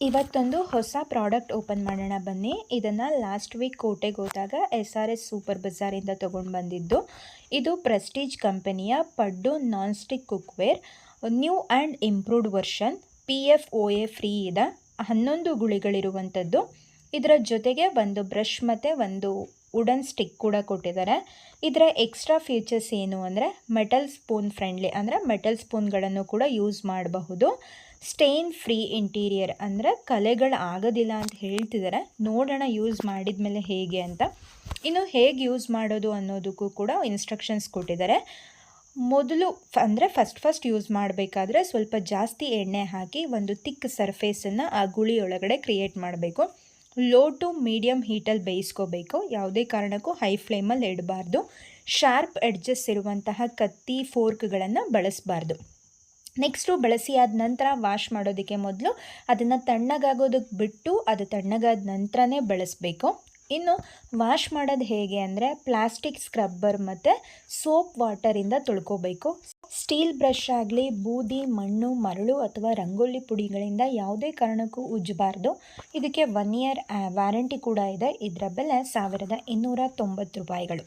ಇವತ್ತೊಂದು ಹೊಸ product open ಮಾಡೋಣ ಬನ್ನಿ. ಇದನ್ನು ಲಾಸ್ಟ್ ವೀಕ್ ಕೋಟೆಗೆ ಹೋದಾಗ SRS ಸೂಪರ್ ಬಜಾರಿಂದ ತೊಗೊಂಡು ಬಂದಿದ್ದು. ಇದು ಪ್ರೆಸ್ಟೀಜ್ ಕಂಪನಿಯ ಪಡ್ಡು non stick cookware, new and improved version, PFOA free ಇದೆ, 11 ಗುಳಿಗಳಿರುವಂಥದ್ದು. ಇದರ ಜೊತೆಗೆ ಒಂದು ಬ್ರಷ್ ಮತ್ತು ಒಂದು ವುಡನ್ ಸ್ಟಿಕ್ ಕೂಡ ಕೊಟ್ಟಿದ್ದಾರೆ. ಇದರ ಎಕ್ಸ್ಟ್ರಾ ಫೀಚರ್ಸ್ ಏನು ಅಂದರೆ ಮೆಟಲ್ ಸ್ಪೂನ್ ಫ್ರೆಂಡ್ಲಿ, ಅಂದರೆ ಮೆಟಲ್ ಸ್ಪೂನ್ಗಳನ್ನು ಕೂಡ ಯೂಸ್ ಮಾಡಬಹುದು. ಸ್ಟೇನ್ ಫ್ರೀ ಇಂಟೀರಿಯರ್, ಅಂದರೆ ಕಲೆಗಳು ಆಗೋದಿಲ್ಲ ಅಂತ ಹೇಳ್ತಿದ್ದಾರೆ. ನೋಡೋಣ ಯೂಸ್ ಮಾಡಿದ ಮೇಲೆ ಹೇಗೆ ಅಂತ. ಇನ್ನು ಹೇಗೆ ಯೂಸ್ ಮಾಡೋದು ಅನ್ನೋದಕ್ಕೂ ಕೂಡ ಇನ್ಸ್ಟ್ರಕ್ಷನ್ಸ್ ಕೊಟ್ಟಿದ್ದಾರೆ. ಮೊದಲು ಅಂದರೆ ಫಸ್ಟ್ ಯೂಸ್ ಮಾಡಬೇಕಾದ್ರೆ ಸ್ವಲ್ಪ ಜಾಸ್ತಿ ಎಣ್ಣೆ ಹಾಕಿ ಒಂದು ತಿಕ್ ಸರ್ಫೇಸನ್ನು ಆ ಗುಳಿ ಒಳಗಡೆ ಕ್ರಿಯೇಟ್ ಮಾಡಬೇಕು. ಲೋ ಟು ಮೀಡಿಯಮ್ ಹೀಟಲ್ಲಿ ಬೇಯಿಸ್ಕೋಬೇಕು. ಯಾವುದೇ ಕಾರಣಕ್ಕೂ ಹೈ ಫ್ಲೇಮಲ್ಲಿ ಇಡಬಾರ್ದು. ಶಾರ್ಪ್ ಎಡ್ಜಸ್ ಇರುವಂತಹ ಕತ್ತಿ ಫೋರ್ಕ್ಗಳನ್ನು ಬಳಸಬಾರ್ದು. ನೆಕ್ಸ್ಟು ಬಳಸಿ ಆದ ನಂತರ ವಾಶ್ ಮಾಡೋದಕ್ಕೆ ಮೊದಲು ಅದನ್ನು ತಣ್ಣಗಾಗೋದಕ್ಕೆ ಬಿಟ್ಟು ಅದು ತಣ್ಣಗಾದ ನಂತರನೇ ಬಳಸಬೇಕು. ಇನ್ನು ವಾಶ್ ಮಾಡೋದು ಹೇಗೆ ಅಂದರೆ ಪ್ಲಾಸ್ಟಿಕ್ ಸ್ಕ್ರಬ್ಬರ್ ಮತ್ತು ಸೋಪ್ ವಾಟರಿಂದ ತೊಳ್ಕೊಬೇಕು. ಸ್ಟೀಲ್ ಬ್ರಷ್ ಆಗಲಿ ಬೂದಿ, ಮಣ್ಣು, ಮರಳು ಅಥವಾ ರಂಗೋಲಿ ಪುಡಿಗಳಿಂದ ಯಾವುದೇ ಕಾರಣಕ್ಕೂ ಉಜ್ಜಬಾರ್ದು. ಇದಕ್ಕೆ 1 ಇಯರ್ ವ್ಯಾರಂಟಿ ಕೂಡ ಇದೆ. ಇದರ ಬೆಲೆ 1290 ರೂಪಾಯಿಗಳು.